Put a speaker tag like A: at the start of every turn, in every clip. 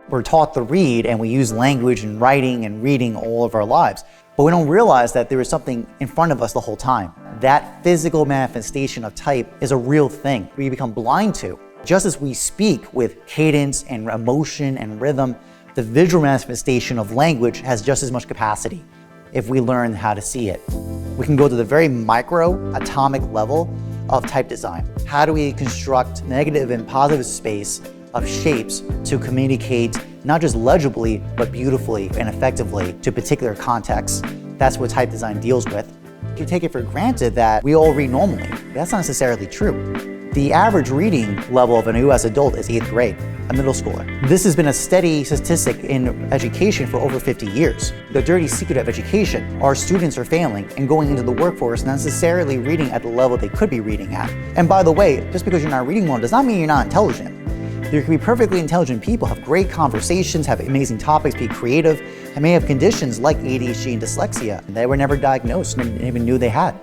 A: We're taught to read and we use language and writing and reading all of our lives. But we don't realize that there is something in front of us the whole time. That physical manifestation of type is a real thing we become blind to. Just as we speak with cadence and emotion and rhythm, the visual manifestation of language has just as much capacity if we learn how to see it. We can go to the very micro, atomic level of type design. How do we construct negative and positive space of shapes to communicate not just legibly, but beautifully and effectively to particular contexts? That's what type design deals with. You take it for granted that we all read normally. That's not necessarily true. The average reading level of an US adult is 8th grade, a middle schooler. This has been a steady statistic in education for over 50 years. The dirty secret of education, our students are failing and going into the workforce not necessarily reading at the level they could be reading at. And by the way, just because you're not reading well does not mean you're not intelligent. There can be perfectly intelligent people, have great conversations, have amazing topics, be creative, and may have conditions like ADHD and dyslexia that were never diagnosed and even knew they had.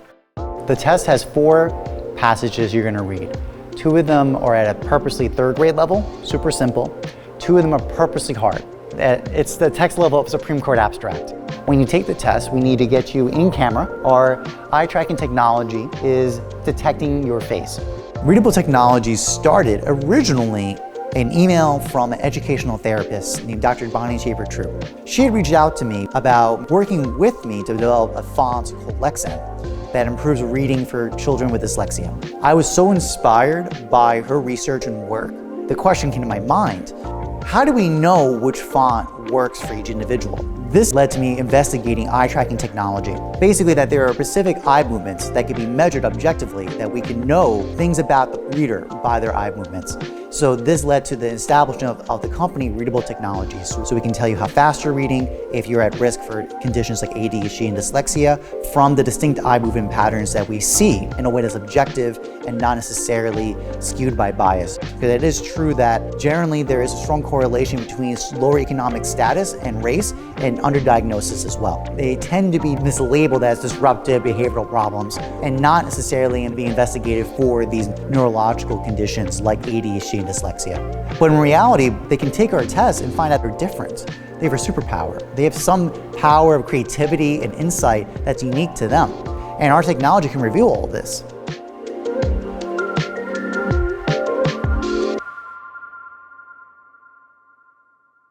A: The test has 4 passages you're going to read. 2 of them are at a purposely 3rd grade level, super simple. 2 of them are purposely hard. It's the text level of Supreme Court abstract. When you take the test, we need to get you in camera. Our eye tracking technology is detecting your face. Readable technology started originally an email from an educational therapist named Dr. Bonnie Shaver True. She had reached out to me about working with me to develop a font called Lexan that improves reading for children with dyslexia. I was so inspired by her research and work. The question came to my mind, how do we know which font works for each individual? This led to me investigating eye tracking technology. Basically that there are specific eye movements that can be measured objectively, that we can know things about the reader by their eye movements. So this led to the establishment of the company Readable Technologies. So we can tell you how fast you're reading, if you're at risk for conditions like ADHD and dyslexia, from the distinct eye movement patterns that we see in a way that's objective and not necessarily skewed by bias. Because it is true that generally there is a strong correlation between lower economic status and race and underdiagnosis as well. They tend to be mislabeled as disruptive behavioral problems and not necessarily being investigated for these neurological conditions like ADHD and dyslexia. But in reality, they can take our tests and find out they're different. They have a superpower. They have some power of creativity and insight that's unique to them. And our technology can reveal all of this.